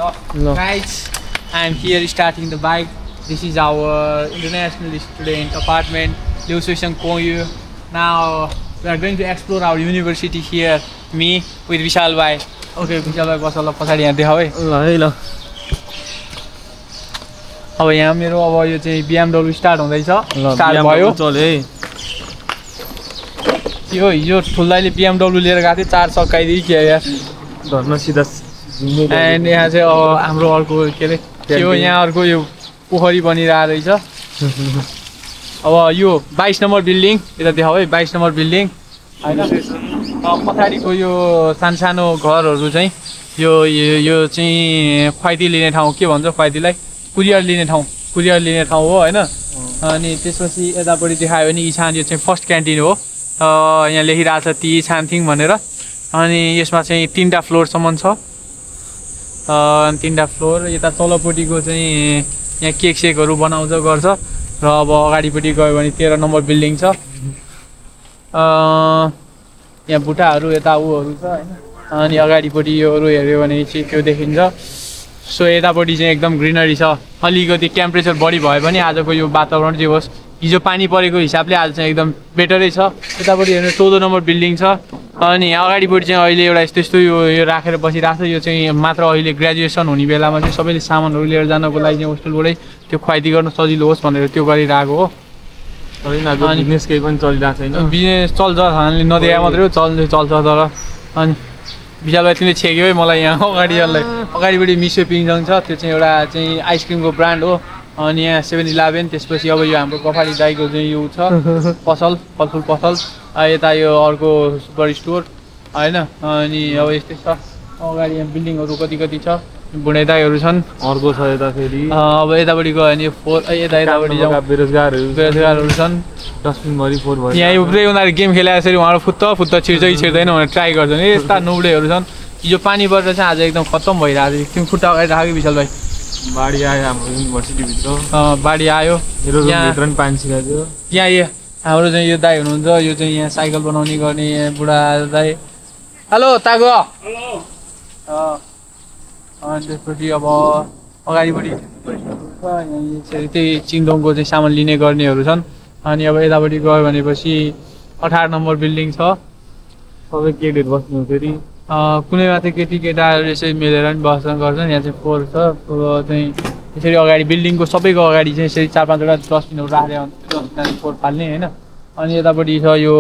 Guys, I'm here starting the bike. This is our international student apartment, Liu Suishan Kongyu. Now we are going to explore our university here. Me with Vishal Bhai. Okay, Vishal Bhai बस ल पछाडी यहाँ देखाऊ है. ल है ल. अब यहाँ मेरो अब यो चाहिँ BMW स्टार्ट हुँदैछ. स्टार्ट भयो. चल्यो है. यो हिजो ठुल्दाइले BMW लिएर गएको थियो 4 सकाइदियो के यार. धर्म सिधा. एन्ड यहाँ चाहिँ अब हाम्रो अर्को के अरे यो यहाँ अर्को यो पोखरी बनिरहेको रहेछ. अब यो 22 नम्बर बिल्डिङ यता देखाऊ है 22 नम्बर बिल्डिङ हैन. पछाडिको यो सानो घरहरू चाहिँ यो चाहिँ खुवाइती लिने ठाउँ के भन्छ खुवाइतीलाई कुरियर लिने ठाउँ हो हैन. अनि त्यसपछि यतापट्टि देखायो भने इछान यो चाहिँ फर्स्ट क्यान्टिन हो. यहाँ लेखिरहेको छ ती छानथिङ भनेर. अनि यसमा चाहिँ 3टा फ्लोरसम्म छ. 3टा फ्लोर. यता तलपट्टिको चाहिँ यहाँ केक सेकहरू बनाउँछ गर्छ. र अब अगाडिपट्टि गयो भने 13 नम्बर बिल्डिङ छ. यहाँ बुट्टाहरू यता उहरू छ हैन. अनि अगाडिपट्टि योहरू हेर्यो भने चाहिँ त्यो देखिन्छ. सो यतापट्टि चाहिँ एकदम ग्रिनरी छ. अलिकति टेम्परेचर बढी भए पनि आजको यो वातावरण चाहिँ होस् हिजो पानी परेको हिसाबले आज चाहिँ एकदम बेटरै छ. यतापट्टि हेर्नु 14 नम्बर बिल्डिङ छ. अनि अगाडिपट्टि चाहिँ अहिले एउटा यस्तो यो राखेर बसिरहेको छ. यो चाहिँ मात्र अहिले ग्रेजुएसन हुने बेलामा चाहिँ सबैले सामानहरू लिएर जानको लागि चाहिँ होस्टेलबाटै त्यो खुवाइती गर्न सजिलो होस् भनेर त्यो गरिरहेको हो. अनि बिजनेस केही पनि चलिरहेको छैन. बिजनेस चल्छ हामीले नदेखा मात्रै हो चल्छ तर. अनि विशाल भाइ तिमीले छेक्यो है मलाई यहाँ अगाडिपट्टि मिसो पिङजङ छ. त्यो चाहिँ एउटा चाहिँ आइसक्रिमको ब्रान्ड हो. अनि यहाँ 7-11 त्यसपछि अब यो हाम्रो कफाडी दाईको चाहिँ यो छ पसल फलफुल पसल. यता यो अर्को सुपर स्टोर हैन. अनि अब यस्तै छ. अगाडि यहाँ बिल्डिङहरू कति छ. बुढे दाईहरू छन्. अर्को छ यता फेरि. अब यतापट्टि गयो भने यतापट्टि बेरोजगारहरू छन्. डस्टबिनभरि 4 भयो. यहाँ पुरै उनीहरू गेम खेलेर यसरी उहाँहरू फुत्त छिर्दैन भनेर ट्राई गर्छन्. यस्ता नुब्लेहरू छन्. हिजो पानी परेर चाहिँ आज एकदम खत्तम भइरहेको थियो. तिमी खुट्टा अगाडि राख्यो विशाल भाइ. बाढी आयो हाम्रो युनिभर्सिटीभित्र. बाढी आयो. भित्र पनि पानी छिरायो. यहाँ हाम्रो चाहिँ यो दाई हुनुहुन्छ. यो चाहिँ यहाँ साइकल बनाउने गर्ने बुढा दाई. हेलो तागो. अनि त्यसपछि अब अगाडिपट्टि यसरी त्यही चिङडोङको चाहिँ सामान लिने गर्नेहरू छन्. अनि अब यतापट्टि गयो भनेपछि 18 नम्बर बिल्डिङ छ. सबै केटीहरू बस्नु फेरि. कुनै मात्रै केटाहरू यसरी मिलेर पनि बस्न गर्छन्. यहाँ चाहिँ 4 छ. चाहिँ यसरी अगाडि बिल्डिङको सबैको अगाडि चाहिँ यसरी 4-5वटा डस्टबिनहरू राखेर 4 फाल्ने होइन. अनि यतापट्टि छ यो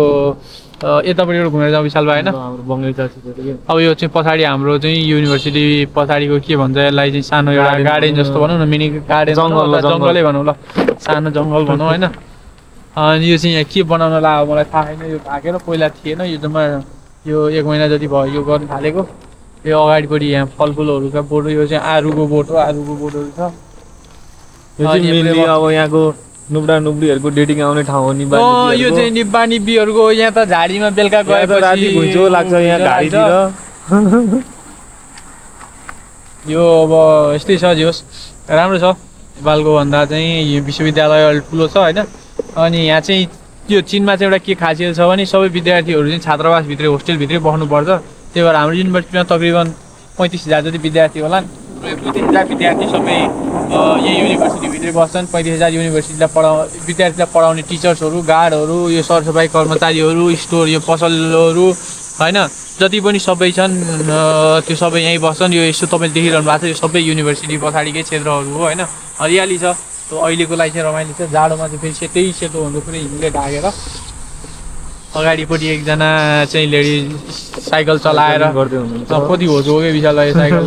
यतापट्टिबाट घुमेर जाउँ विशाल भाइ होइन. अब यो चाहिँ पछाडि हाम्रो चाहिँ युनिभर्सिटी पछाडिको के भन्छ यसलाई चाहिँ सानो एउटा गार्डन जस्तो भनौँ न. मिनी गार्डन जङ्गलै भनौँ ल. सानो जङ्गल भनौँ होइन. अनि यो चाहिँ यहाँ के बनाउन लाग्यो मलाई थाहा छैन. यो भागेर पहिला थिएन. यो जम्मा यो 1 महिना जति भयो यो गर्नु थालेको. यो अगाडिपट्टि यहाँ फलफुलहरूका बोट. यो चाहिँ आरुको बोट हो. आरुको बोटहरू छ. यो चाहिँ अब यहाँको नुब्डीहरूको डेटिङ आउने ठाउँ हो. यो चाहिँ निब्बा निब्बीहरूको यहाँ त झाडीमा बेलुका गएपछि घुइँचो लाग्छ यहाँ घाडीतिर. यो अब यस्तै छ. जोस् राम्रो छ. नेपालको भन्दा चाहिँ यो विश्वविद्यालय अलि ठुलो छ होइन. अनि यहाँ चाहिँ यो चीनमा चाहिँ एउटा के खासियत छ भने सबै विद्यार्थीहरू चाहिँ छात्रावासभित्रै होस्टेलभित्रै बस्नुपर्छ. त्यही भएर हाम्रो युनिभर्सिटीमा तकरिबन 35,000 जति विद्यार्थी होलान्. 35,000 विद्यार्थी सबै यही युनिभर्सिटीभित्रै बस्छन्. 35,000 विद्यार्थीलाई पढाउने टिचर्सहरू गार्डहरू यो सरसफाइ कर्मचारीहरू स्टोर यो पसलहरू होइन जति पनि सबै छन् त्यो सबै यहीँ बस्छन्. यो यसो तपाईँले देखिरहनु भएको छ यो सबै युनिभर्सिटी पछाडिकै क्षेत्रहरू हो होइन. हरियाली छ. अहिलेको लागि चाहिँ रमाइलो छ. जाडोमा चाहिँ फेरि त्यही सेतो हुँदो पुरै हिउँले ढाकेर. अगाडिपट्टि एकजना चाहिँ लेडी साइकल चलाएर गर्दै हुनुहुन्छ. कति हो जो विशाल साइकल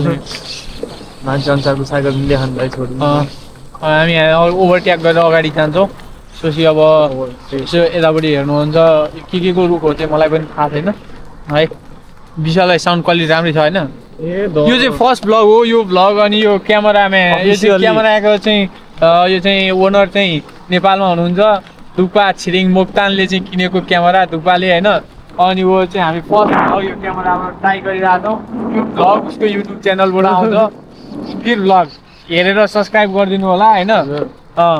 मान्छे अनुसारको साइकल लेखान भाइ छोड्नु. हामी ओभरट्याक गरेर अगाडि जान्छौँ. त्यसपछि अब यसो यतापट्टि हेर्नुहुन्छ के को रुखहरू चाहिँ मलाई पनि थाहा छैन है. विशाललाई साउन्ड क्वालिटी राम्रै छ होइन. यो चाहिँ फर्स्ट भ्लग हो यो भ्लग. अनि यो क्यामेराम्यान यो चाहिँ क्यामेराको चाहिँ यो चाहिँ ओनर चाहिँ नेपालमा हुनुहुन्छ. धुक्पा छिरिङ मोक्तानले चाहिँ किनेको क्यामेरा धुक्पाले होइन. अनि वो चाहिँ हामी फर्स्ट भ्लग यो क्यामेराबाट ट्राई गरिरहेको छौँ. यो भ्लग उसको युट्युब च्यानलबाट आउँछ. फिर भ्लग हेरेर सब्सक्राइब गरिदिनु होला होइन.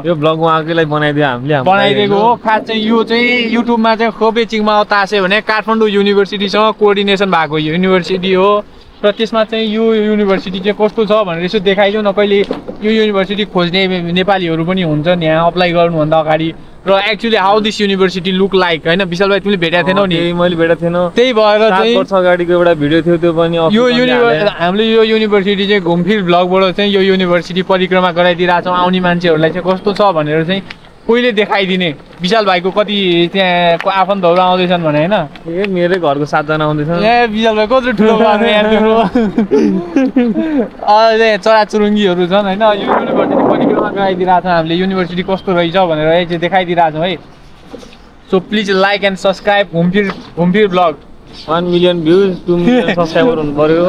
यो भ्लग उहाँकैलाई बनाइदिएको हो. खास चाहिँ यो चाहिँ युट्युबमा चाहिँ खोपे चिङमा तासे भने काठमाडौँ युनिभर्सिटीसँग कोअर्डिनेसन भएको युनिभर्सिटी हो. र त्यसमा चाहिँ यो युनिभर्सिटी चाहिँ कस्तो छ भनेर यसो देखाइदिउँ न। कहिले यो युनिभर्सिटी खोज्ने नेपालीहरू पनि हुन्छन् यहाँ अप्लाई गर्नुभन्दा अगाडि, र actually how this university look like होइन। विशाल भाइ तिमीले भेटेको थिएनौ नि? मैले भेटेको थिएन, त्यही भएर चाहिँ 7 वर्ष अगाडिको एउटा भिडियो थियो त्यो पनि हामीले यो युनिभर्सिटी चाहिँ घुमफिर भ्लगबाट चाहिँ यो युनिभर्सिटी परिक्रमा गराइदिइरहेछौँ। आउने मान्छेहरूलाई चाहिँ कस्तो छ भनेर चाहिँ पहिले देखाइदिने। विशाल भाइको कति त्यहाँ आफन्तहरू आउँदैछन् भने होइन, ए मेरै घरको 7 जना आउँदैछन्। ए विशाल भाइ कत्रो ठुलो चराचुरुङ्गीहरू छन् होइन। यो युनिभर्सिटी परिक्रमा गराइदिइरहेछौँ हामीले, युनिभर्सिटी कस्तो रहेछ भनेर चाहिँ देखाइदिइरहेछौँ है। So please like and subscribe घुमफिर blog. 1 million views, 2 million subscriber हुनु पर्यो।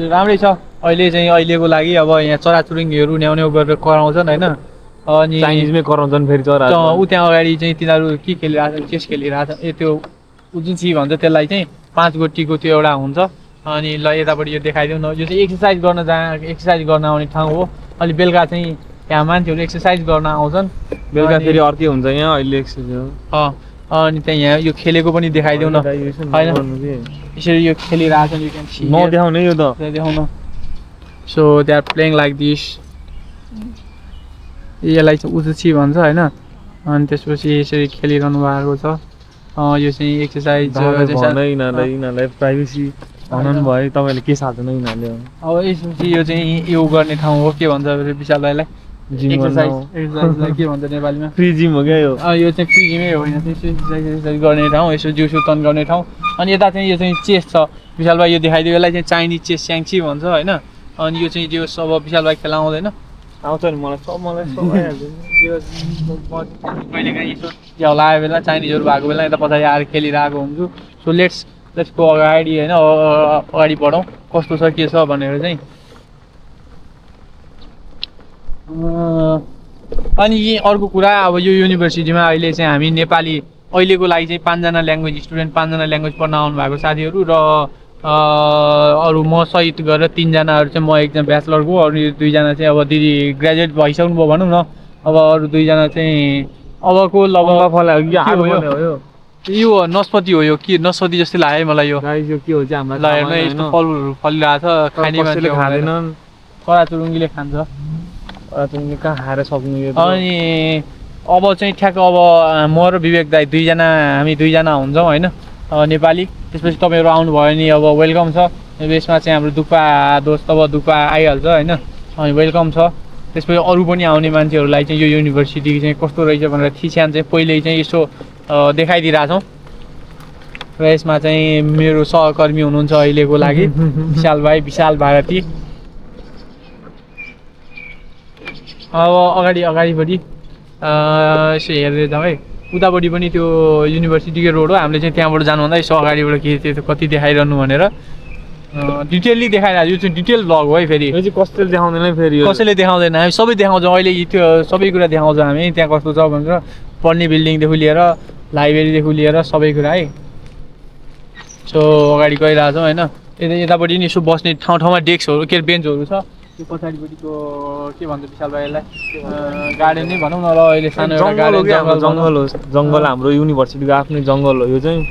राम्रै छ अहिले चाहिँ, अहिलेको लागि। अब यहाँ चराचुरुङ्गीहरू न्याउ गरेर कराउँछन् होइन। अनि चाइनिजमै कराउँछन् फेरि चरा। ऊ त्यहाँ अगाडि चाहिँ तिनीहरू के खेलिरहेछ, चेस खेलिरहेछ। त्यो जुन भन्छ त्यसलाई चाहिँ 5 गोटीको त्यो एउटा हुन्छ। अनि ल यतापट्टि यो देखाइदिउँ न। यो चाहिँ एक्सर्साइज गर्न आउने ठाउँ हो। अलि बेलुका चाहिँ यहाँ मान्छेहरू एक्सर्साइज गर्न आउँछन्। बेलुका फेरि अर्कै हुन्छ यहाँ अहिले एक्सर्साइज। अनि त्यहाँ यहाँ यो खेलेको पनि देखाइदिउँ न होइन। यसरी यो खेलिरहेछन्, यु क्यान सी। नदेखाउने यो त देखाउन। So they are playing like this. यसलाई चाहिँ उजुची भन्छ होइन। अनि त्यसपछि यसरी खेलिरहनु भएको छ। यो चाहिँ एक्सर्साइज यिनीहरूलाई प्राइभेसी भन्नु भयो। तपाईँहरूले के साथेन यिनीहरूले? अब यसपछि यो चाहिँ यो गर्ने ठाउँ हो। के भन्छ विशाल भाइलाई? एक्सर्साइजलाई के भन्छ नेपालीमा? फ्री जिम हो क्या यो? यो चाहिँ फ्री जिमै होइन, एक्सर्साइज गर्ने ठाउँ, यसो जिउसु तन्काउने ठाउँ। अनि यता चाहिँ यो चाहिँ चेस छ। विशाल भाइ यो देखाइदियो, यसलाई चाहिँ चाइनिज चेस स्याङ्ची भन्छ होइन। अनि यो चाहिँ जो अब विशाल भाइ खेला आउँदैन? आउँछ नि, मलाई सब कहिलेकाहीँ यसो झ्याउला आयो बेला चाइनिजहरू भएको बेला यता पछाडि आएर खेलिरहेको हुन्छु। सो लेट्स को अगाडि होइन, अगाडि बढौँ कस्तो छ के छ भनेर चाहिँ। अनि अर्को कुरा, अब यो युनिभर्सिटीमा अहिले चाहिँ हामी नेपाली अहिलेको लागि चाहिँ 5 जना ल्याङ्ग्वेज स्टुडेन्ट, 5 जना ल्याङ्ग्वेज पढ्न आउनु भएको साथीहरू र अरू म सहित गरेर 3 जनाहरू चाहिँ, म एकजना ब्याचलरको, अरू 2 जना चाहिँ अब दिदी ग्रेजुएट भइसक्नुभयो भनौँ न। अब अरू 2 जना चाहिँ अबको यो नस्पति हो। यो के नस्पति जस्तै लाग्यो मलाई यो। यो के हो चाहिँ हामीलाई हेर्नु यस्तो फलफुलहरू फलिरहेछ, खाने मान्छेले खाँदैनन्, चराचुरुङ्गीले खान्छ। चराचुरुङ्गी कहाँ खाएर सक्नु यो? अनि अब चाहिँ ठ्याक्क अब म र विवेक दाई 2 जना, हामी 2 जना हुन्छौँ होइन नेपाली। त्यसपछि तपाईँहरू आउनुभयो भने अब वेलकम छ। यसमा चाहिँ हाम्रो दुक्पा दोस्त अब दुक्पा आइहाल्छ होइन। अनि वेलकम छ। त्यसपछि अरू पनि आउने मान्छेहरूलाई चाहिँ यो युनिभर्सिटी चाहिँ कस्तो रहेछ भनेर थिच्यान चाहिँ पहिल्यै चाहिँ यसो देखाइदिइरहेछौँ। र यसमा चाहिँ मेरो सहकर्मी हुनुहुन्छ अहिलेको लागि विशाल भाइ, विशाल भारती। अब अगाडिपट्टि यसो हेर्दै जाउँ है। उतापट्टि पनि त्यो युनिभर्सिटीको रोड हो। हामीले चाहिँ त्यहाँबाट जानुभन्दा यसो अगाडिबाट के त्यो कति देखाइरहनु भनेर डिटेलली देखाइरहेको। यो चाहिँ डिटेल भ्लग हो है। फेरि यो चाहिँ कसैले देखाउँदैन, फेरि कसैले देखाउँदैन, हामी सबै देखाउँछौँ। अहिले त्यो सबै कुरा देखाउँछौँ हामी, त्यहाँ कस्तो छ भनेर। पढ्ने बिल्डिङदेखि लिएर लाइब्रेरीदेखि लिएर सबै कुरा है। सो अगाडि गइरहेछौँ होइन। यतापट्टि नि यसो बस्ने ठाउँमा डेस्कहरू के अरे बेन्चहरू छ। त्यो पछाडिपट्टिको के भन्छ विशाल भाइलाई? गार्डन नै भनौँ न। र अहिले सानो एउटा गार्डन जङ्गल हो। जङ्गल हाम्रो युनिभर्सिटीको आफ्नै जङ्गल हो यो चाहिँ।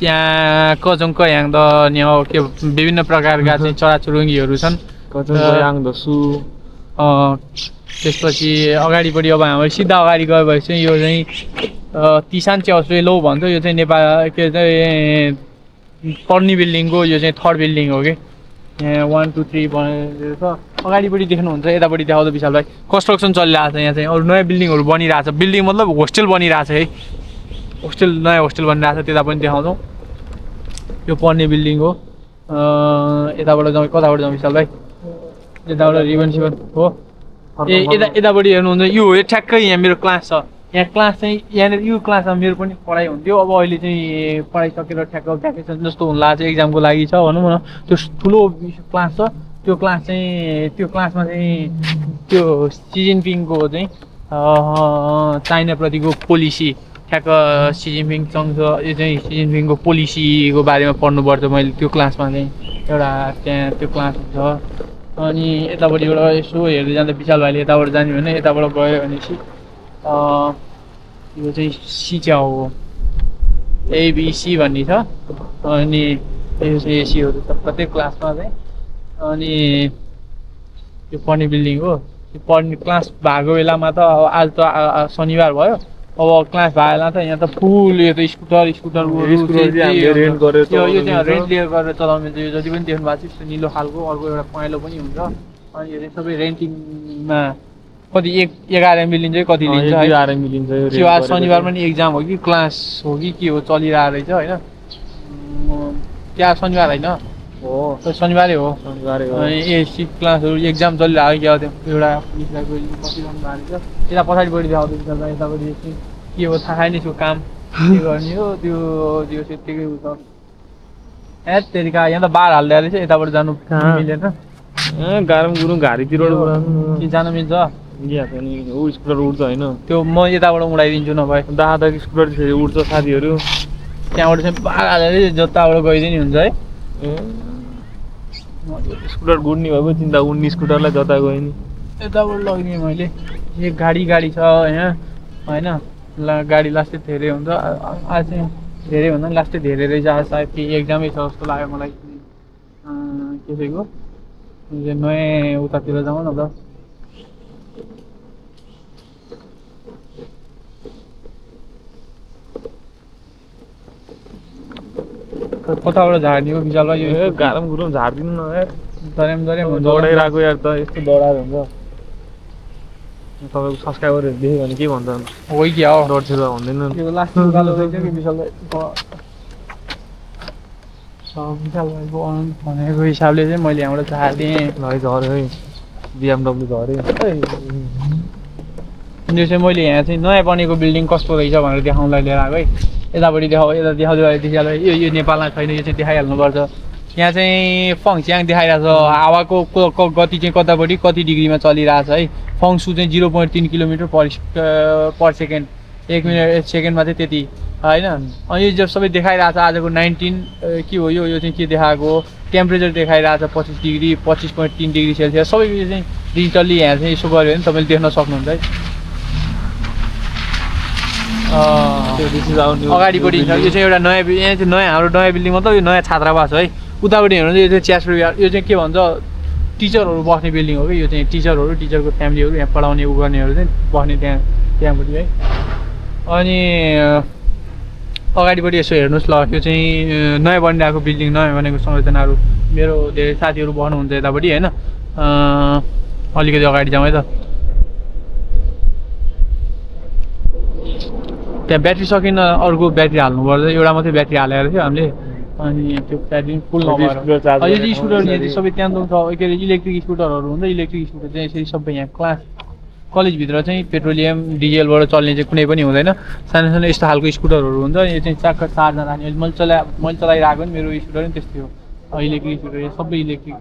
त्यहाँ कजङको याङ द न्याउ के विभिन्न प्रकारका चाहिँ चराचुरुङ्गीहरू छन्। कजङको याङ द सु। त्यसपछि अगाडिपट्टि अब हाम्रो सिधा अगाडि गयो भने चाहिँ यो चाहिँ तिसान च्याउस्लो भन्छ। यो चाहिँ नेपाल के चाहिँ पढ्ने बिल्डिङको यो चाहिँ 3rd बिल्डिङ हो कि। यहाँ 1 2 3 बनेर छ। अगाडिपट्टि देख्नुहुन्छ, यतापट्टि देखाउँदा विशाल भाइ कन्स्ट्रक्सन चलिरहेको छ। यहाँ चाहिँ अरू नयाँ बिल्डिङहरू बनिरहेछ। बिल्डिङ मतलब होस्टेल बनिरहेछ है। होस्टेल, नयाँ होस्टेल बनिरहेछ। त्यता पनि देखाउँछौँ। यो पढ्ने बिल्डिङ हो। यताबाट जाउँ, कताबाट जाउँ विशाल भाइ? यताबाट रिबन सिबन हो। यतापट्टि हेर्नुहुन्छ, यो हो ठ्याक्कै यहाँ मेरो क्लास छ। यहाँ क्लास चाहिँ यहाँनिर यो क्लासमा मेरो पनि पढाइ हुन्थ्यो। अब अहिले चाहिँ पढाइ सकेर ठ्याक्क भ्याकेसन जस्तो हुन लाग्छ, एक्जामको लागि छ भनौँ न। त्यो ठुलो क्लास छ। त्यो क्लास चाहिँ त्यो क्लासमा चाहिँ त्यो सी जिनपिङको चाहिँ चाइनाप्रतिको पोलिसी ठ्याक्क सी जिनपिङसँग यो चाहिँ सी जिनपिङको पोलिसीको बारेमा पढ्नुपर्छ। मैले त्यो क्लासमा चाहिँ एउटा त्यहाँ त्यो क्लास छ। अनि यतापट्टिबाट यसो हेर्दै जाँदा विशाल भाइले यताबाट जाने भने यताबाट गयो भनेपछि यो चाहिँ सिच्याउ हो। एबिसी भन्ने छ अनि यो चाहिँ एसीहरू छ प्रत्येक क्लासमा चाहिँ अनि यो पढ्ने बिल्डिङ हो यो पढ्ने क्लास भएको बेलामा त आज त शनिबार भयो अब क्लास भएको बेला त यहाँ त फुल यो त स्कुटर रेन्ट गरेर यो चाहिँ रेन्ट लिएर गरेर चलाउने यो जति पनि देख्नु भएको छ निलो खालको अर्को एउटा पहेँलो पनि हुन्छ अनि यो चाहिँ सबै रेन्टिङमा कति 11 MB लिन्छ कति लिन्छ 11 MB लिन्छ यो आज शनिबार पनि एक्जाम हो कि क्लास हो कि के हो चलिरहेको रहेछ होइन त्यहाँ शनिबार होइन हो शनिबारै हो शनिबारै हो अनि एसी क्लासहरू एक्जाम चलिरहेको क्या एउटा पुलिसलाई बसिरहनु भएको रहेछ यता पछाडिपट्टि आउँदैछ यतापट्टि के हो थाहा छैन यसको काम के गर्ने हो त्यो त्यतिकै उ छ ए त्यतिका यहाँ त बार हाल्दै रहेछ यताबाट जानु मिलेन गारम गुरुङ घारीतिर जानु मिल्छ ऊ स्कुटर उड्छ होइन त्यो म यताबाट उडाइदिन्छु नभए दादा स्कुटर उड्छ साथीहरू त्यहाँबाट चाहिँ बार हालेर जताबाट गइदिने हुन्छ है स्कुटर गुड्ने भएको चिन्ता उड्ने स्कुटरलाई जता गयो नि यताबाट लगिदिएँ मैले एक गाडी छ यहाँ होइन गाडी लास्टै धेरै हुन्छ आज चाहिँ धेरै भन्दा पनि लास्टै धेरै रहेछ आज सायद कि एक्जामै छ जस्तो लाग्यो मलाई कसैको नयाँ उतातिर जाउँ न त कताबाट झार्ने हो विशाल भाइ यो गारम गुरुङ झारिदिनु न यार दरेम दौडाइरहेको यार त यस्तो दौडाएर हुन्छ तपाईँको सब्सक्राइबरहरू देख्यो भने के भन्छ हो कि हो डट्छ भन्दैन यो लास्ट उकालो रहेछ कि विशाल भाइको भनेको हिसाबले चाहिँ मैले यहाँबाट झारिदिएँ है झऱ्यो है BMW झऱ्यो यो चाहिँ मैले यहाँ चाहिँ नयाँ बनेको बिल्डिङ कस्तो रहेछ भनेर देखाउनलाई लिएर आएको है यतापट्टि यता देखाउँदै यो नेपालमा छैन यो चाहिँ देखाइहाल्नुपर्छ यहाँ चाहिँ फङच्याङ देखाइरहेको छ हावाको गति चाहिँ कति डिग्रीमा चलिरहेछ है फङसु चाहिँ 0.3 किलोमिटर पर सेकेन्ड 1 सेकेन्डमा चाहिँ त्यति होइन अनि यो जब सबै देखाइरहेको छ आजको 19 के हो यो चाहिँ के देखाएको टेम्परेचर देखाइरहेको छ 25 डिग्री 25.3 डिग्री सेल्सियस सबै यो चाहिँ डिजिटल्ली यहाँ चाहिँ यसो गऱ्यो भने तपाईँले देख्न सक्नुहुन्छ है अगाडिपट्टि छ यो चाहिँ एउटा नयाँ यहाँ चाहिँ नयाँ हाम्रो नयाँ बिल्डिङ मतलब यो नयाँ छात्रावास है उतापट्टि हेर्नु यो चाहिँ च्यास्रो यो चाहिँ के भन्छ टिचरहरू बस्ने बिल्डिङ हो कि यो चाहिँ टिचरको फ्यामिलीहरू यहाँ पढाउने उ गर्नेहरू चाहिँ बस्ने त्यहाँपट्टि है अनि अगाडिपट्टि यसो हेर्नुहोस् ल यो चाहिँ नयाँ बनिरहेको बिल्डिङ नयाँ बनेको संरचनाहरू मेरो धेरै साथीहरू बस्नुहुन्छ यतापट्टि होइन अलिकति अगाडि जाउँ है त त्यहाँ ब्याट्री सकिन अर्को ब्याट्री हाल्नुपर्छ एउटा मात्रै ब्याट्री हालेको थियो हामीले अनि त्यो ब्याट्री फुल नभएर यो चाहिँ स्कुटर यहाँ चाहिँ सबै त्यहाँ छ के अरे इलेक्ट्रिक स्कुटरहरू हुन्छ इलेक्ट्रिक स्कुटर चाहिँ यसरी सबै यहाँ कलेजभित्र चाहिँ पेट्रोलियम डिजेलबाट चल्ने चाहिँ कुनै पनि हुँदैन सानो सानो यस्तो खालको स्कुटरहरू हुन्छ यो चाहिँ चार्ज चार्जर राख्ने मैले चलाइरहेको नि मेरो स्कुटर पनि त्यस्तै हो इलेक्ट्रिक स्कुटर सबै इलेक्ट्रिक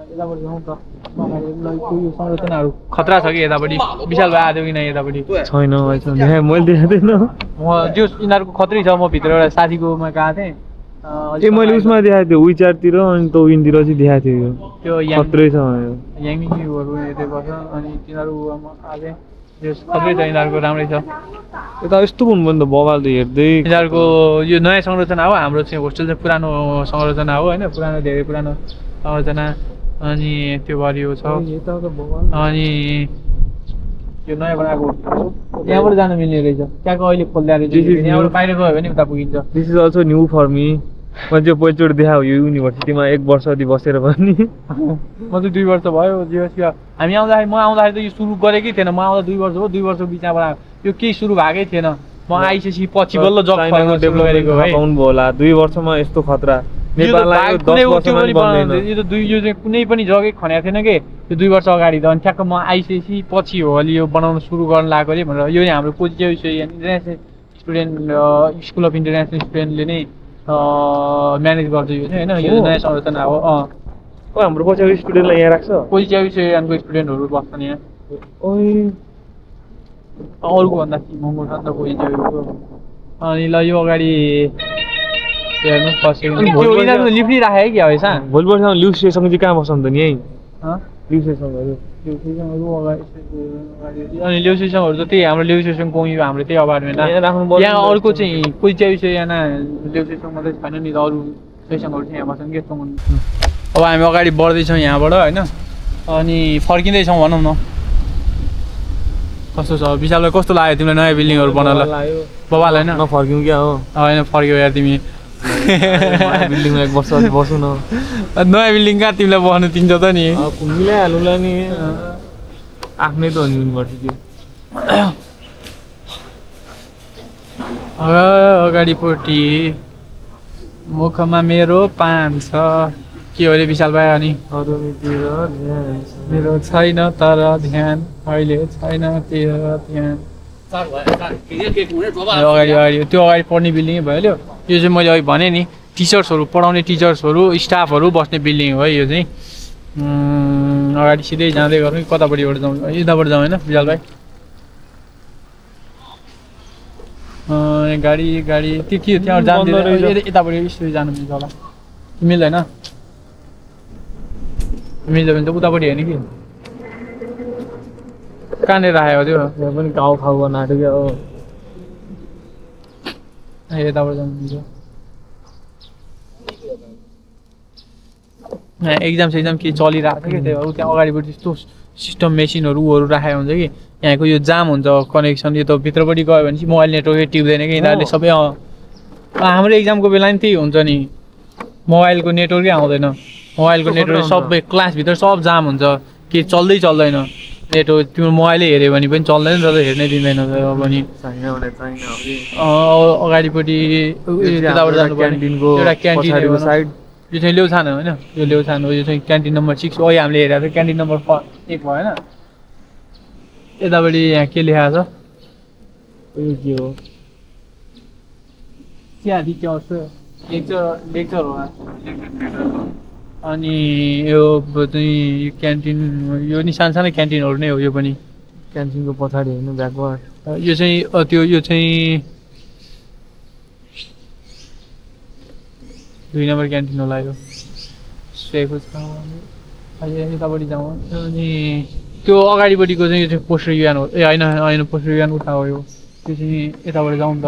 यतापट्टि जाउँ त संरचनाहरू खतरा छ कि यतापट्टि विशाल भाइ आएको कि न यतापट्टि छैन मैले देखाउँदैन म त्यो यिनीहरूको खत्रै छ म भित्र एउटा साथीकोमा गएको थिएँ मैले उसमा देखाएको थियो विचारतिर अनि त विनतिर चाहिँ देखाएको थियो त्यो खत्रै छ याङहरू यतै बस्छ अनि तिनीहरू आए खत्रै छ यिनीहरूको राम्रै छ यता यस्तो पनि भन्दा बगाल त हेर्दै यिनीहरूको यो नयाँ संरचना हो हाम्रो चाहिँ होस्टेल चाहिँ पुरानो संरचना हो होइन धेरै पुरानो संरचना अनि त्यो भरियो छ अनि यो नयाँ बनाएको त्यहाँबाट जानु मिल्ने रहेछ त्यहाँको अहिले खोल्दा रहेछ यहाँबाट बाहिर गयो भने उता पुगिन्छ this is also new for me मैले चाहिँ पहिलोचोटि देखाएको यो युनिभर्सिटीमा 1 वर्ष अघि बसेर पनि म चाहिँ 2 वर्ष भयो जिएसपी हामी आउँदाखेरि म आउँदाखेरि त यो सुरु गरेकै थिएन म आउँदा 2 वर्ष भयो 2 वर्षको बिचमा यो केही सुरु भएकै थिएन म आइसकेपछि पछि बल्ल जब डेभलप गरेको है पाउनुभयो होला 2 वर्षमा यस्तो खतरा नेपाललाई 10 वर्षमा बन्दैन यो चाहिँ कुनै पनि जग्गै खनेको थिएन के यो 2 वर्ष अगाडि त अनि ठ्याक्क म आइसकेपछि पछि हो अलि यो बनाउन सुरु गर्न लागेको अरे भनेर यो हाम्रो positive international student school of international स्टुडेन्टले नै म्यानेज गर्छ यो चाहिँ होइन यो नयाँ संरचना हो हाम्रो पछि स्टुडेन्टलाई यहाँ राख्छ पोजिटिभ स्टुडेन्टहरू बस्छन् यहाँ अरूको भन्दा महँगो छ नि त पोजिटिभको अनि ल यो अगाडि हेर्नु लिफ्ट राखेँ कि अब भोलिपल्टसम्म ल्युसेसँग चाहिँ कहाँ बस्छ नि त नि है ल्युसेसँग ल्याउसेसङहरू अगाडि अनि ल्याउसेसङहरू त त्यही हाम्रो ल्याउसेसङ कोही हाम्रो त्यही अपार्टमेन्ट यहाँ अर्को चाहिँ कोही चाहिँ यहाँ ल्याउसेसङ मात्रै छैन नि त अरू सेसङहरू चाहिँ यहाँ बस्छन् के अब हामी अगाडि बढ्दैछौँ यहाँबाट होइन अनि फर्किँदैछौँ भनौँ न कस्तो छ विशाल भाइ कस्तो लाग्यो तिमीलाई नयाँ बिल्डिङहरू बनाउला बबाल होइन नफर्क्यौँ क्या हो होइन फर्क्यौ यार तिमी बिल्डिङमा 1 वर्ष अझै बसौँ न नयाँ बिल्डिङ कहाँ तिमीलाई बस्नु दिन्छ त नि मिलाइहालौँला नि आफ्नै त हो नि युनिभर्सिटी अगाडिपट्टि मुखमा मेरो पान छ के हो अरे विशाल भाइ अनि मेरो छैन तर ध्यान अहिले छैन तेरो ध्यान अगाडि अगाडि त्यो अगाडि पढ्ने बिल्डिङै भइहाल्यो यो चाहिँ मैले अघि भने नि टिचर्सहरू पढाउने टिचर्सहरू स्टाफहरू बस्ने बिल्डिङ हो है यो चाहिँ अगाडि सिधै जाँदै गरौँ कतापट्टिबाट जाउँ यताबाट जाउँ होइन विशाल भाइ गाडी गाडी त्यो के त्यहाँ जाँदैन यतापट्टि स्टोरी जानु मिल्छ होला मिल्दैन मिल्छ भने त उतापट्टि होइन कि कहाँनिर राखेको त्यो यहाँ पनि गाउँ खाउ गर्न आँट्यो क्या हो यताबाट जानु मिल्छ एक्जाम सेक्जाम के चलिरहेको छ कि त्यही भएर त्यहाँ अगाडिपट्टि त्यस्तो सिस्टम मेसिनहरू ऊहरू राखेको हुन्छ कि यहाँको यो जाम हुन्छ कनेक्सन यो त भित्रपट्टि गयो भने चाहिँ मोबाइल नेटवर्कै टिप्दैन कि यिनीहरूले सबै हाम्रो एक्जामको बेला नि त्यही हुन्छ नि मोबाइलको नेटवर्कै आउँदैन मोबाइलको नेटवर्क सबै क्लासभित्र सब जाम हुन्छ के चल्दै चल्दैन नेटवर्क तिम्रो मोबाइलै हेऱ्यो भने पनि चल्दैन र हेर्नै दिँदैन पनि अगाडिपट्टि त्यताबाट जानुपर्ने एउटा क्यान्टिनको साइड यो चाहिँ ल्याउछान होइन यो ल्याउछान हो यो चाहिँ क्यान्टिन नम्बर 6 हो हामीले हेरेको थियो क्यान्टिन नम्बर 1 भएन यतापट्टि यहाँ के लेखाएको छ यो के हो त्यहाँदेखि के आउँछ लेक्चर हो अनि यो चाहिँ क्यान्टिन यो नि सानो सानो क्यान्टिनहरू नै हो यो पनि क्यान्टिनको पछाडि होइन ब्याकवार्ड यो चाहिँ त्यो यो चाहिँ 2 नम्बर क्यान्टिन होला यो सुएको छ यतापट्टि जाउँ अनि त्यो अगाडिपट्टिको चाहिँ यो चाहिँ पोस्टर युएन हो ए होइन होइन पोस्टर युएन उता हो यो त्यो चाहिँ यताबाट जाउँ त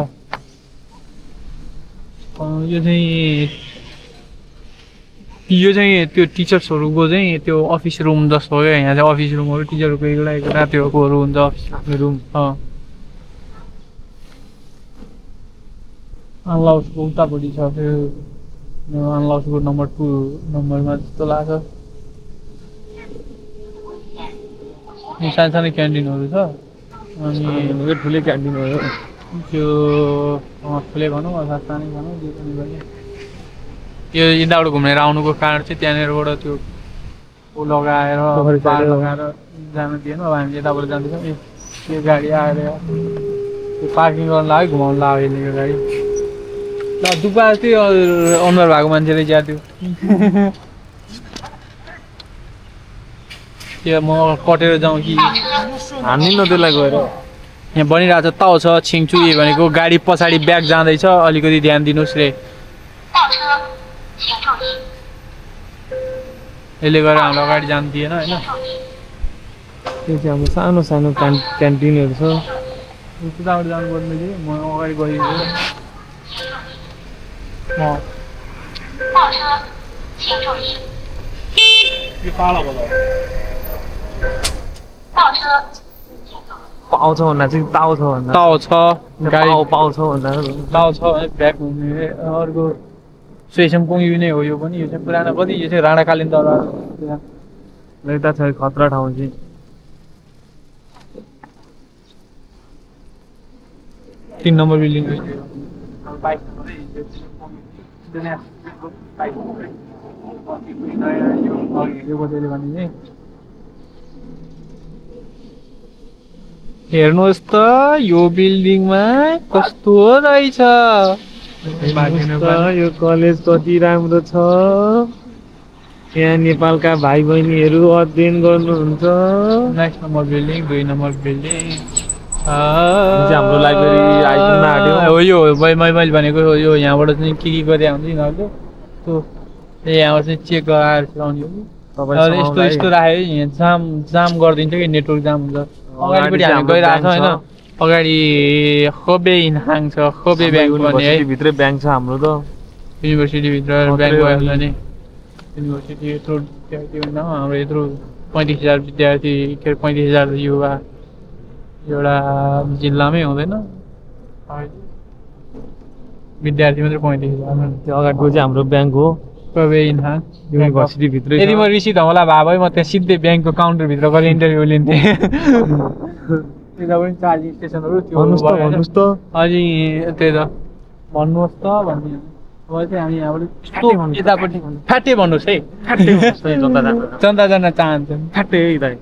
यो चाहिँ त्यो टिचर्सहरूको चाहिँ त्यो अफिस रुम जस्तो हो क्या यहाँ चाहिँ अफिस रुमहरू टिचरहरूको एउटा त्योहरू हुन्छ अफिस आफ्नो रुम अनलाउसको उतापट्टि छ त्यो अनलाउसको नम्बर 2 नम्बरमा जस्तो लाग्छ सानो सानो क्यान्टिनहरू छ अनि ठुलै क्यान्टिन हो त्यो ठुलै भनौँ अथवा सानै भनौँ जे पनि भने यो यताबाट घुमेर आउनुको कारण चाहिँ त्यहाँनिरबाट त्यो लगाएर लगाएर जानु दिएन अब हामी यताबाट जाँदैछौँ यो गाडी आएर त्यो पार्किङ गर्न लाग्यो घुमाउनु लाग्यो यसले यो गाडी ल दुपा त्यो अनुहार भएको मान्छेले ज्या त्यो त्यो म कटेर जाउँ कि हान्ने न त्यसलाई गएर यहाँ बनिरहेको छ ताउ छ छिङछु ए भनेको गाडी पछाडि ब्याक जाँदैछ अलिकति ध्यान दिनुहोस् रे यसले गर्दा हाम्रो अगाडि जानु दिएन होइन त्यो चाहिँ हाम्रो सानो सानो क्यान्टिनहरू छ उताबाट जानु पर्ने थियो म अगाडि गइदिन्छु पाउँछ भन्दा चाहिँ ताउ छ भन्दा ताउ छ गाडी पाउँछ भन्दा ताउ छ ब्याक हुने अर्को सेसमको यो नै हो यो पनि यो चाहिँ पुरानो कति यो चाहिँ राणाकालीन दरबार यता छ खतरा ठाउँ चाहिँ 3 नम्बर बिल्डिङ हेर्नुहोस् त यो बिल्डिङमा कस्तो रहेछ यो कलेज कति राम्रो छ यहाँ नेपालका भाइ बहिनीहरू अध्ययन गर्नुहुन्छ next number building 2 number building हाम्रो लाइब्रेरी आइपुग्न आँट्यो हो यो मैले भनेको यो यहाँबाट चाहिँ के गरे हुन्छ यिनीहरूले त्यो यहाँबाट चाहिँ चेक गराएर आउने हो यस्तो यस्तो राख्यो जाम गरिदिन्छ कि नेटवर्क जाम हुन्छ अगाडिपट्टि हामी गइरहेको छ होइन अगाडि खोबे इन्हाङ छ खोबे ब्याङ्क भन्ने है भित्रै ब्याङ्क छ हाम्रो त युनिभर्सिटीभित्र ब्याङ्क भइहाल्छ नि युनिभर्सिटी यत्रो विद्यार्थी होइन हाम्रो यत्रो 35,000 विद्यार्थी के अरे 35,000 युवा एउटा जिल्लामै हुँदैन विद्यार्थी मात्रै 35,000 त्यो अगाडिको चाहिँ हाम्रो ब्याङ्क हो खोबे इन्हाङ युनिभर्सिटी भित्रै यदि म रिसी धमला भए भए म त्यहाँ सिधै ब्याङ्कको काउन्टरभित्र गएर इन्टरभ्यू लिन्थेँ त्यता पनि चार्जिङ स्टेसनहरू त्यो भन्नुहोस् त अनि त्यही त भन्नुहोस् त भन्ने अब चाहिँ हामी यहाँबाट यस्तो यतापट्टि फ्याटे भन्नुहोस् है जनता जान चाहन्छन् फ्याटे है दाइ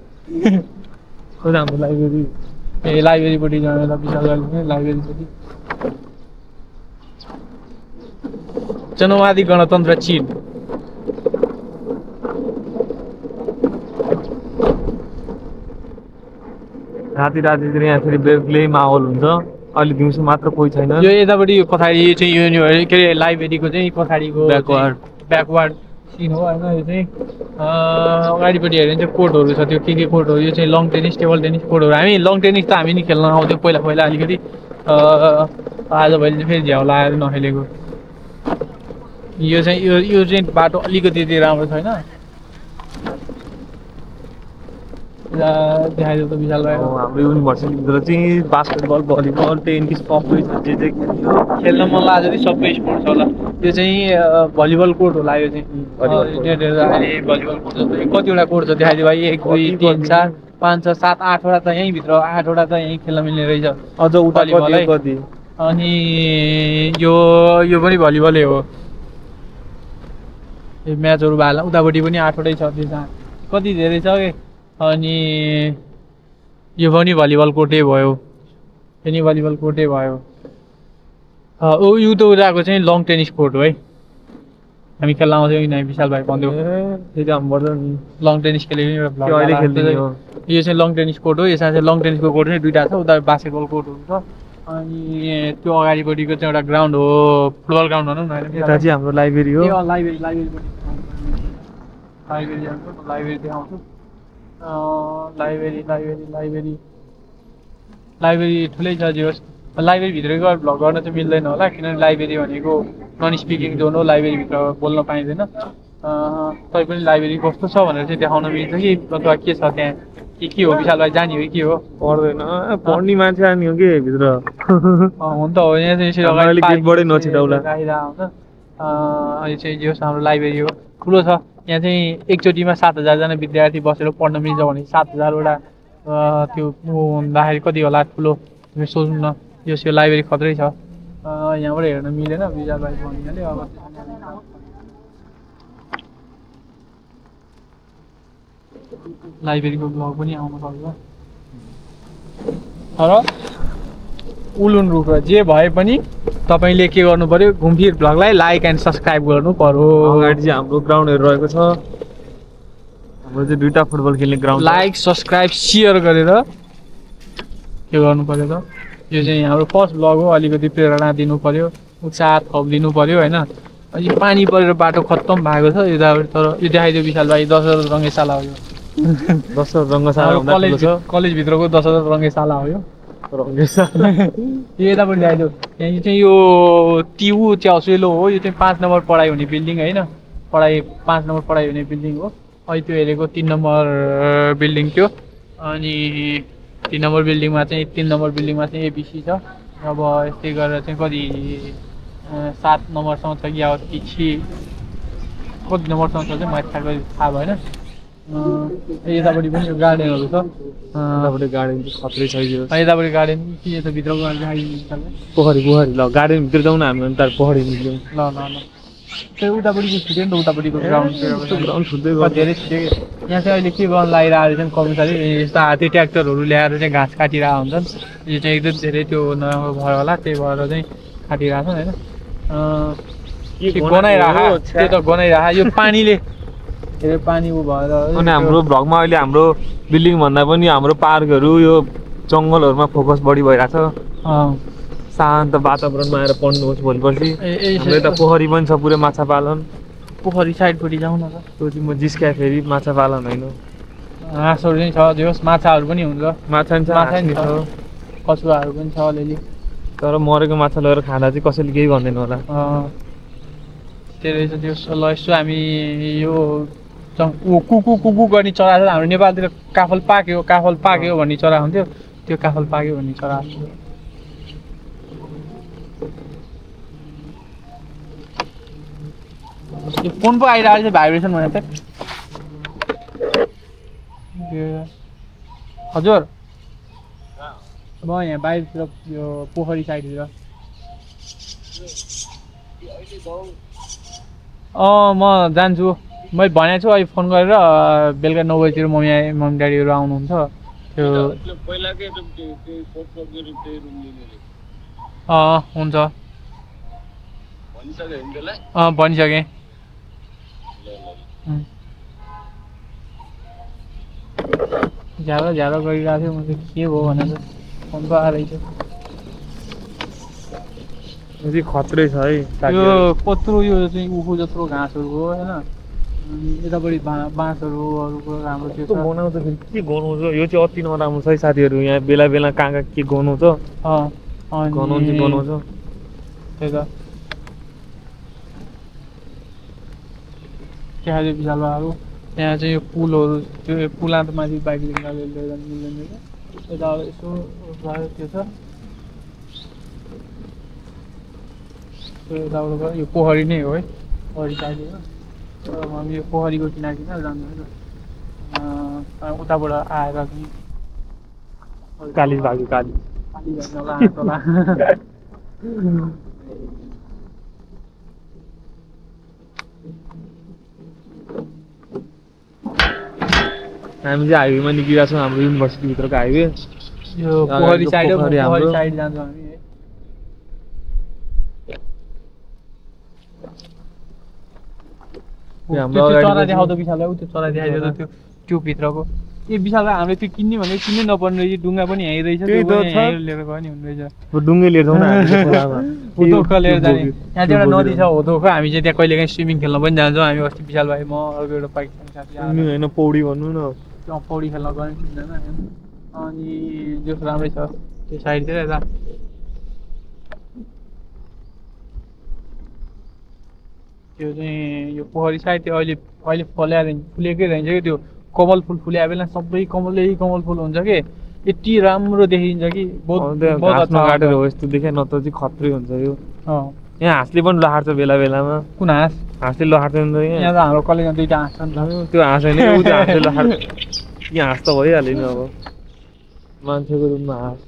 खोइ हाम्रो लाइब्रेरी ए लाइब्रेरीपट्टि जाँदा विशाल लाइब्रेरीपट्टि जनवादी गणतन्त्र चीन रातितिर यहाँ फेरि बेग्लै माहौल हुन्छ अहिले दिउँसो मात्र कोही छैन यो यतापट्टि यो पछाडि चाहिँ युनिभर्सिटी के अरे लाइब्रेरीको चाहिँ पछाडिको ब्याकवार्ड सिन हो होइन यो चाहिँ अगाडिपट्टि हेऱ्यो भने चाहिँ कोर्टहरू छ त्यो के कोर्टहरू यो चाहिँ लङ टेनिस टेबल टेनिस कोर्टहरू हामी लङ टेनिस त हामी नि खेल्न आउँथ्यो पहिला अलिकति आजभोलि चाहिँ फेरि झ्याउ लगाएर नखेलेको यो चाहिँ बाटो अलिकति राम्रो छैन देखाइदियो त विशाल भाइ हाम्रो युनिभर्सिटीभित्र चाहिँ बास्केटबल भलिबल टेनिस सबै छ जे जे खेल्न मन लाग्छ सबै स्पोर्ट्स होला यो चाहिँ भलिबल कोर्ट होला यो चाहिँ भलिबल कोर्ट छ कतिवटा कोर्ट छ देखाइदियो भाइ 1 2 3 4 5 6 7 8वटा त यहीँभित्र 8वटा त यहीँ खेल्न मिल्ने रहेछ अझ उता कति अनि यो पनि भलिबलै हो यो म्याचहरू भएला उतापट्टि पनि 8वटै छ त्यसमा कति धेरै छ कि अनि यो पनि भलिबल कोर्टै भयो यो नि भलिबल कोर्टै भयो यो त उताको चाहिँ लङ टेनिस कोर्ट हो है हामी खेल्न आउँथ्यौँ किनभने विशाल भाइ भन्थ्यो लङ टेनिस खेलेको यो चाहिँ लङ टेनिस कोर्ट हो यसमा चाहिँ लङ टेनिसको कोर्ट चाहिँ दुईवटा छ उता बास्केटबल कोर्टहरू छ अनि त्यो अगाडिपट्टिको चाहिँ एउटा ग्राउन्ड हो फुटबल ग्राउन्ड भनौँ न होइन यता चाहिँ हाम्रो लाइब्रेरी हो लाइब्रेरी देखाउँछु लाइब्रेरी ठुलै छ जे होस् लाइब्रेरीभित्र गएर भ्लग गर्न चाहिँ मिल्दैन होला किनभने लाइब्रेरी भनेको नन स्पिकिङ जोन हो लाइब्रेरीभित्र बोल्न पाइँदैन तैपनि लाइब्रेरी कस्तो छ भनेर चाहिँ देखाउन मिल्छ कि अथवा के छ त्यहाँ के हो विशाल भाइ जाने हो कि हो पर्दैन पढ्ने मान्छे आउने हो कि भित्र हुन त हो यहाँ चाहिँ यसरी अगाडि गेटबाटै नछिटाउला राखिरहेको हुन्छ यो चाहिँ जे होस् हाम्रो लाइब्रेरी हो ठुलो छ यहाँ चाहिँ एकचोटिमा 7,000 जना विद्यार्थी बसेर पढ्न मिल्छ भने 7,000वटा त्यो हुँदाखेरि कति होला ठुलो सोच्नु न यो लाइब्रेरी खत्रै छ यहाँबाट हेर्न मिलेन विशाल भाइ भनिहाल्यो अब लाइब्रेरीको ब्लग पनि आउन सक्छ तर उलुन रुख जे भए पनि तपाईँले के गर्नु पर्यो घुमफिर ब्लगलाई लाइक एन्ड सब्सक्राइब गर्नु पर्यो अगाडि चाहिँ हाम्रो ग्राउन्डहरू रहेको छ हाम्रो चाहिँ दुईवटा फुटबल खेल्ने ग्राउन्ड लाइक सब्सक्राइब सेयर गरेर के गर्नु पर्यो त यो चाहिँ हाम्रो फर्स्ट ब्लग हो अलिकति प्रेरणा दिनु पर्यो उत्साह थप दिनु पर्यो होइन यो पानी परेर बाटो खत्तम भएको छ यताबाट तर यो देखाइदियो विशाल भाइ 10,000 रङ्गशाला हो यो 10,000 रङ्गशाला कलेजभित्रको 10,000 रङ्गशाला हो यो यतापट्टि ल्याइदियो यहाँ चाहिँ यो टिउ च्याउसेलो हो यो चाहिँ 5 नम्बर पढाइ हुने बिल्डिङ होइन 5 नम्बर पढाइ हुने बिल्डिङ हो अहिले त्यो हेरेको 3 नम्बर बिल्डिङ थियो अनि 3 नम्बर बिल्डिङमा चाहिँ एबिसी छ अब यस्तै गरेर चाहिँ कति 7 नम्बरसम्म छ कि अब पछि कति नम्बरसम्म छ चाहिँ मैले थाहा भएन यतापट्टि पनि यो गार्डनहरू छ यतापट्टि गार्डन खत्रै छ यो यतापट्टि गार्डन के छ भित्रको पोखरी ल गार्डनभित्र जाउँ न हामी अन्त पोखरी निक्ल्यौँ ल त्यो उतापट्टिको छुट्यो नि त उतापट्टिको ग्राउन्ड छुट्दै धेरै छुट्यो यहाँ चाहिँ अहिले के गर्न लागिरहेको छन् कर्मचारी यस्तो हात्ती ट्र्याक्टरहरू ल्याएर चाहिँ घाँस काटिरहेको हुन्छन् यो चाहिँ एकदम धेरै त्यो नराम्रो भयो होला त्यही भएर चाहिँ काटिरहेको छन् होइन गनाइराख यो पानीले धेरै पानी उ भएर अनि हाम्रो भ्लगमा अहिले हाम्रो बिल्डिङ भन्दा पनि हाम्रो पार्कहरू यो जङ्गलहरूमा फोकस बढी भइरहेछ शान्त वातावरणमा आएर पढ्नुहोस् भोलिपर्सि यता पोखरी पनि छ पुरै माछा पालन पोखरी साइडपट्टि जाउँ न त त्यो चाहिँ म जिस्काए फेरि माछा पालन होइन हाँसहरू पनि छ जे होस् माछाहरू पनि हुन्छ माछा नि छ माछा हाँस नि नि छ छ कछुवाहरू पनि छ अलिअलि तर मरेको माछा लगेर खाँदा चाहिँ कसैले केही भन्दैन होला त्यही रहेछ त्यो ल यसो हामी यो कुकु कुकु गर्ने चरा छ हाम्रो नेपालतिर काफल पाक्यो भन्ने चरा हुन्थ्यो त्यो काफल पाक्यो भन्ने चरा यो फोन पो आइरहेको छ भाइब्रेसन भने त हजुर म यहाँ बाहिरतिर यो पोखरी साइडतिर म जान्छु मैले भनेको छु अहिले फोन गरेर बेलुका 9 बजीतिर मम्मी ड्याडीहरू आउनुहुन्छ त्यो हुन्छ भनिसकेँ झ्यालो गरिरहेको थियो म चाहिँ के भयो भनेर फोन पो आएर खत्रै छ है यो कत्रो यो चाहिँ उखु जत्रो घाँसहरू हो होइन यतापट्टि बाँसहरू अरूको राम्रो त्यो बनाउँछ फेरि के गनाउँछ यो चाहिँ अति नराम्रो छ है साथीहरू यहाँ बेला बेला कहाँ के गनाउँछ गनाउँछ त्यही त के खाले विशालहरू यहाँ चाहिँ यो पुलहरू त्यो पुला त माथि बाइक लिएर मिल्दैन यता यसो त्यो छ यताबाट यो पोखरी नै हो है पोखरी साइड हो हामी यो पोखरीको किनार जानु होइन उताबाट आएर काली भाग्यो काली हामी चाहिँ हाइवेमा निक्लिरहेको छौँ हाम्रो युनिभर्सिटीभित्रको हाइवे यो पोखरी साइड पोखरी साइड जान्छौँ हामी चरा देखाउँदो विशाललाई त्यो चरा देखाइदियो त त्यो भित्रको ए विशाललाई हामीले त्यो किन्ने भनेको किन्नै नपर्ने रहेछ डुङ्गा पनि यहीँ रहेछ लिएर गयो नि हुने रहेछ डुङ्गै लिएर जाउँ न होधोखो लिएर जाने यहाँ चाहिँ एउटा नदी छ होधोखो हामी चाहिँ त्यहाँ कहिले काहीँ स्विमिङ खेल्न पनि जान्छौँ हामी अस्ति विशाल भाइ म अर्को एउटा पाकिस्तानी साथी होइन पौडी भन्नु न पौडी खेल्न गयो किन्दैन अनि जो राम्रै छ त्यो साइडतिर यता त्यो चाहिँ यो पोखरी साइड त्यो अहिले फुलेकै रहन्छ कि त्यो कमल फुल फुल्या बेला सबै कमल फुल हुन्छ कि यति राम्रो देखिन्छ कि काटेर हो यस्तो देखे न त चाहिँ खत्रै हुन्छ यो यहाँ हाँसले पनि लहार्छ बेला बेलामा कुन हाँसले लहार्छ यहाँ त हाम्रो कलेजमा दुईवटा हाँस छ नि त त्यो हाँस होइन हाँसले लहार्छ यहाँ हाँस त भइहाल्यो नि अब मान्छेको रूपमा हाँस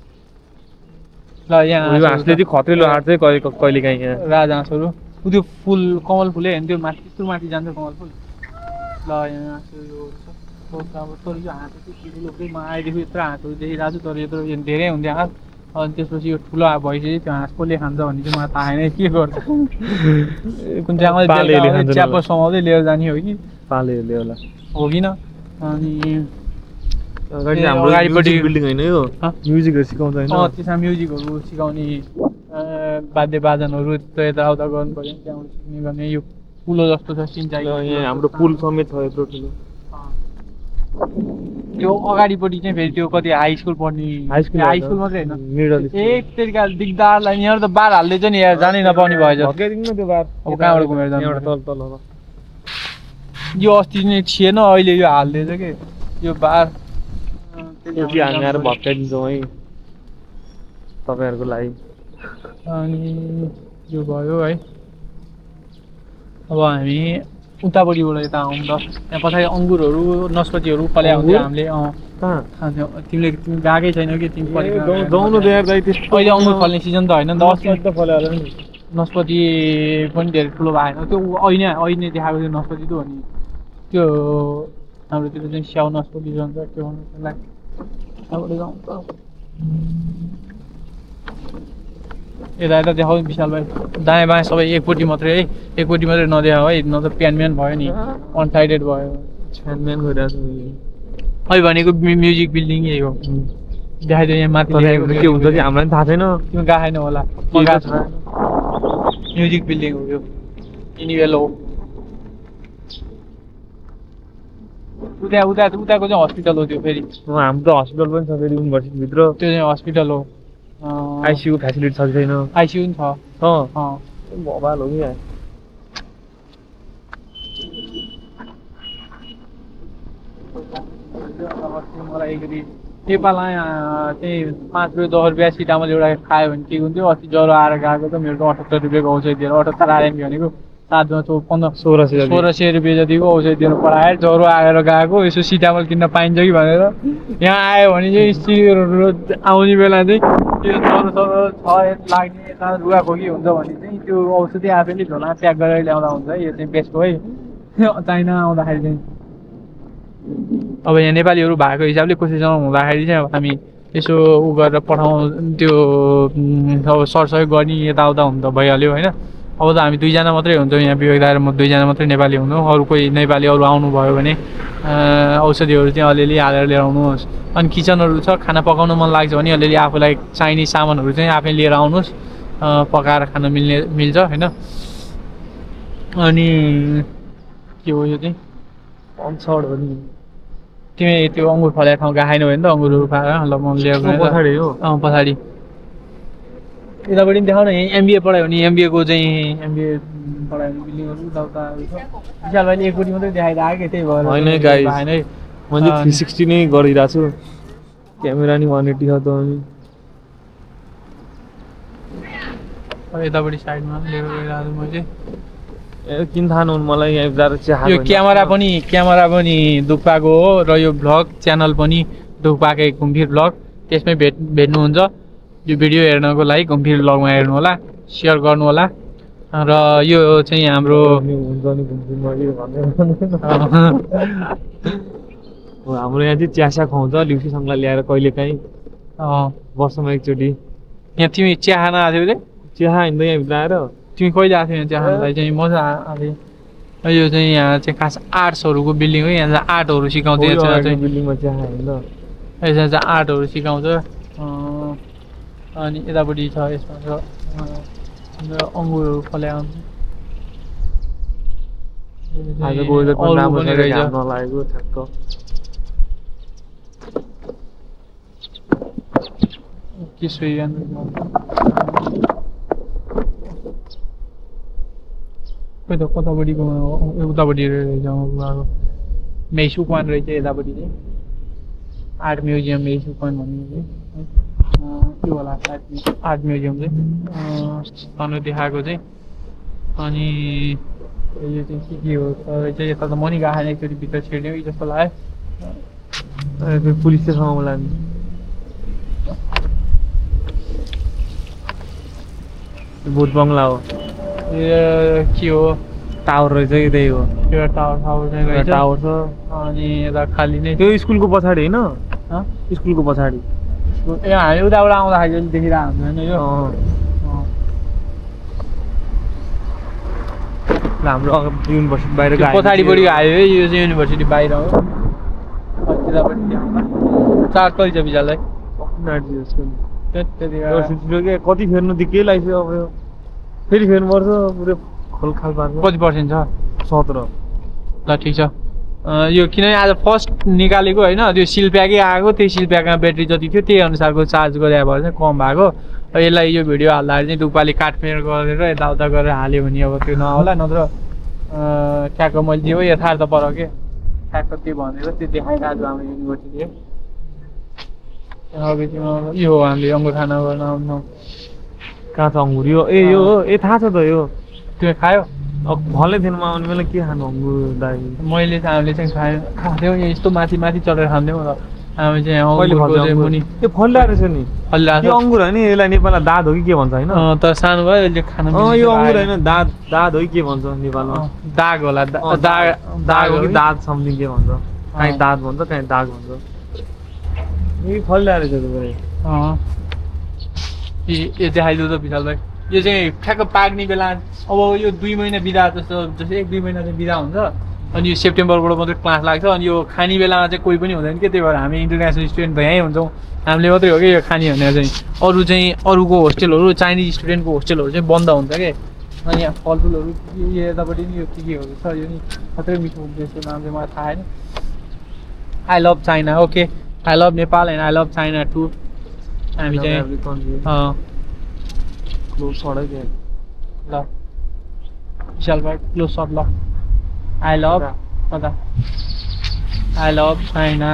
ल यहाँ हाँसले चाहिँ खत्रै लहार्छ कहिले काहीँ यहाँ राजहाँसहरू त्यो फुल कमल फुलै होइन त्यो माथि त्यस्तो माथि जान्छ कमल फुल ल यहाँ तर यो हाँस चाहिँ म आएदेखि यत्रो हाँसहरू देखिरहेको छु तर यत्रो धेरै हुन्थ्यो हाँस अनि त्यसपछि यो ठुलो भइसक्यो त्यो हाँस कसले खान्छ भन्ने चाहिँ मलाई थाहा छैन के गर्छ कुन चाहिँ च्याप समाउँदै लिएर जाने हो कि पालेहरूले होला हो किन अनि अगाडिपट्टि बिल्डिङ होइन यो म्युजिकहरू सिकाउँछ होइन त्यसमा म्युजिकहरू सिकाउने वाद्य वादनहरू यताउता गर्नु पऱ्यो त्यहाँबाट सिक्ने गर्ने यो पुलो जस्तो छ सिन्चाइ यहाँ हाम्रो पुल समेत छ यत्रो ठुलो त्यो अगाडिपट्टि चाहिँ फेरि त्यो कति हाई स्कुल पढ्ने हाई स्कुल मात्रै होइन एक तरिका दिगदारलाई यहाँ त बार हाल्दै चाहिँ नि यहाँ जानै नपाउने भयो जस्तो त्यो बार अब कहाँबाट घुमेर जानु यो अस्ति नै थिएन अहिले यो हाल्दैछ कि यो बार हामी आएर भत्काइदिन्छौँ है तपाईँहरूको लागि अनि यो भयो है अब हामी उतापट्टिबाट यता आउँ त त्यहाँ पछाडि अङ्गुरहरू नस्पतिहरू फल्या हुन्थ्यो हामीले खान्थ्यौँ तिमी गएकै छैन कि तिमी अहिले अङ्गुर फल्ने सिजन त होइन नि त नस्पति पनि धेरै ठुलो भएन त्यो ऐने देखाएको थियो नस्पति त हो नि त्यो हाम्रोतिर चाहिँ स्याउ नस्पति भन्छ त्यो त्यसलाई त्यहाँबाट जाउँ त यता देखाऊ विशाल भाइ दायाँ बायाँ सबै एकपट्टि मात्रै है एकपट्टि मात्रै नदेखाऊ है न त प्यानम्यान भयो नि वान साइडेड भयो प्यानम्यान गरिरहेको छ अहिले भनेको म्युजिक बिल्डिङ यही हो देखाइदियो यहाँ माथि के हुन्छ कि हामीलाई पनि थाहा छैन तिमी गएको छैन होला म्युजिक बिल्डिङ हो यो यिनी बेला हो उताको चाहिँ हस्पिटल हो त्यो फेरि हाम्रो हस्पिटल पनि छ फेरि युनिभर्सिटीभित्र त्यो चाहिँ हस्पिटल हो आइसियु फेसिलिटी छ कि छैन आइसियु पनि छ भवाल हो कि यहाँ मलाई एकचोटि नेपालमा चाहिँ 5 रुपियाँ 10 रुपियाँ सिटामल एउटा खायो भने के हुन्थ्यो अस्ति ज्वरो आएर गएको त मेरो त 78 रुपियाँको औषधि दिएर 78 आरएमपी भनेको 1600 रुपियाँ जतिको औषधि दिएर पठाएर ज्वरो आएर गएको यसो सिटामल किन्न पाइन्छ कि भनेर यहाँ आयो भने चाहिँ सिरियलहरू आउने बेला चाहिँ त्यो ज्वरो छ लाग्ने यता रुगाखोकी हुन्छ भने चाहिँ त्यो औषधि आफैले झोला प्याक गरेर ल्याउँदा हुन्छ यो चाहिँ बेस्ट हो है चाइना आउँदाखेरि चाहिँ अब यहाँ नेपालीहरू भएको हिसाबले कसैसँग हुँदाखेरि चाहिँ अब हामी यसो उ गरेर पठाउँ त्यो अब सरसहयोग गर्ने यताउता हुन त भइहाल्यो होइन अब त हामी 2 जना मात्रै हुन्छौँ यहाँ विवेक दाइ र म 2 जना मात्रै नेपाली हुन्छौँ अरू कोही नेपाली अरू आउनुभयो भने औषधिहरू चाहिँ अलिअलि हालेर लिएर आउनुहोस् अनि किचनहरू छ खाना पकाउन मन लाग्छ भने अलिअलि आफूलाई चाहिने सामानहरू चाहिँ आफै लिएर आउनुहोस् पकाएर खान मिल्छ होइन अनि के हो यो चाहिँ पन्छड हो नि तिमी त्यो अङ्गुर फलेको ठाउँ गएको छैन भने त अङ्गुरहरू खाएर ल म लिएर पछाडि हो पछाडि यतापट्टि पनि देखाउन यहीँ एमबिए पढायो भने एमबिएको चाहिँ एमबिए पढायो भने बिल्डिङहरू उताउताहरू छ विशाल भाइले एकपट्टि मात्रै देखाइरहेको त्यही भएर होइन गाइस मैले 360 नै गरिरहेको छु क्यामेरा नि 180 छ त अनि यतापट्टि साइडमा लिएर गइरहेको छु मैले किन थाहा नहुन् मलाई यहाँ जाँदा चाहिँ यो क्यामेरा पनि दुक्पाको हो र यो भ्लग च्यानल पनि दुक्पाकै घुमफिर भ्लग त्यसमै भेट्नुहुन्छ यो भिडियो हेर्नको लागि घुमफिर भ्लगमा हेर्नु होला सेयर गर्नु होला र यो चाहिँ हाम्रो हाम्रो यहाँ चाहिँ चियासा खुवाउँछ लिउसीसँगलाई ल्याएर कहिलेकाहीँ वर्षमा एकचोटि यहाँ तिमी चिया खान आएको थियौ चिया हिँड्दा यहाँभित्र आएर तिमी कहिले आएको थियौ चिया खानलाई चाहिँ मजा आएको यो चाहिँ यहाँ चाहिँ खास आर्ट्सहरूको बिल्डिङ हो यहाँ चाहिँ आर्टहरू सिकाउँछ बिल्डिङमा चिया हिँड्दा यहाँ चाहिँ आर्टहरू सिकाउँछ अनि यतापट्टि छ यसमा छ अङ्गुरहरू फल्याएको के खोइ त कतापट्टिको उतापट्टि रहेछ अब मेसुकमान रहेछ यतापट्टि चाहिँ आर्ट म्युजियम मेसुकमान भन्ने चाहिँ त्यो होला आर्ट म्युजियम चाहिँ तनु देखाएको चाहिँ अनि यो चाहिँ के हो रहेछ यता त म नि गएको एकचोटि भित्र छिर्ने कि जस्तो लाग्यो पुलिस स्टेसनमा लाग्ने भूत बङ्गला हो के हो टावर रहेछ कि त्यही हो त्यो टावर चाहिँ रहेछ टावर छ अनि यता खाली नै त्यो स्कुलको पछाडि होइन स्कुलको पछाडि ए हामी उताबाट आउँदाखेरि देखिरहेको हुँदैन यो हाम्रो युनिभर्सिटी बाहिर पछाडिपट्टि आयो है यो चाहिँ युनिभर्सिटी बाहिर हो यतापट्टि चार्ज कति छ विशाललाई कति फेर्नु के लाग्यो अब यो फेरि फेर्नुपर्छ पुरै खोलखाल पार्नु कति पर्सेन्ट छ 17 ल ठिक छ यो किनभने आज फर्स्ट निकालेको होइन त्यो सिलप्याकै आएको त्यही सिलप्याकमा ब्याट्री जति थियो त्यही अनुसारको चार्ज गरे भएर चाहिँ कम भएको यसलाई यो भिडियो हाल्दाखेरि चाहिँ दुपाली काटमेर गरेर यताउता गरेर हाल्यो भने अब त्यो नआउला नत्र ठ्याक्क मैले जे हो यथार्थ पर के ठ्याक्क त्यो भनेर त्यो देखाइरहेको छु हाम्रो युनिभर्सिटीले यो हो हामीले अङ्गुर खाना गर्न आउनु कहाँ छ अङ्गुर यो ए थाहा छ त यो त्यो खायो फलै थिएन आउने बेला के खानु अङ्गुर दाइ मैले चाहिँ हामीले चाहिँ खान्थ्यौँ यस्तो माथि चढेर खान्थ्यौँ र हामी चाहिँ त्यो फल्ला रहेछ नि यो अङ्गुर होइन यसलाई नेपालमा दाद हो कि के भन्छ होइन तर सानो भयो यसले खान यो अङ्गुर होइन दाद हो कि के भन्छ नेपालमा दाग होला दाग हो कि दाद समथिङ के भन्छ काहीँ दाद भन्छ काहीँ दाग भन्छ यो फल्ला रहेछ यो देखाइदिउ त विशाल भाइ यो चाहिँ ठ्याक्क पाक्ने बेला अब यो 2 महिना बिदा जस्तै 1-2 महिना चाहिँ बिदा हुन्छ अनि यो सेप्टेम्बरबाट मात्रै क्लास लाग्छ अनि यो खाने बेलामा चाहिँ कोही पनि हुँदैन के त्यही भएर हामी इन्टरनेसनल स्टुडेन्ट यहीँ हुन्छौँ हामीले मात्रै हो कि यो खाने भनेर चाहिँ अरूको होस्टेलहरू चाइनिज स्टुडेन्टको होस्टेलहरू चाहिँ बन्द हुन्छ कि अनि यहाँ फलफुलहरू यतापट्टि नि यो के केहरू छ यो नि मात्रै मिठो त्यसको नाम चाहिँ मलाई थाहा छैन I love China okay I love Nepal and I love China too हामी चाहिँ क्लोज सडै दिए ल विशाल भाइ क्लोज सट ल आई लभ कता आई लभ चाइना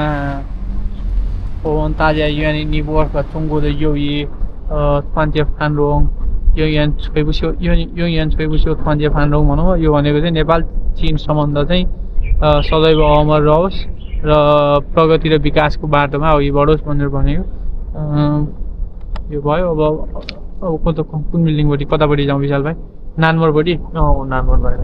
大家愿意尼泊尔和中国的友谊团结繁荣永远吹不休团结繁荣भनौँ यो भनेको चाहिँ नेपाल चीन सम्बन्ध चाहिँ सदैव अमर रहोस् र प्रगति र विकासको बाटोमा अघि बढोस् भनेर भनेको यो भयो अब कुन बिल्डिङपट्टि कतापट्टि जाउँ विशाल भाइ नानमोरपट्टि नानमोर भएर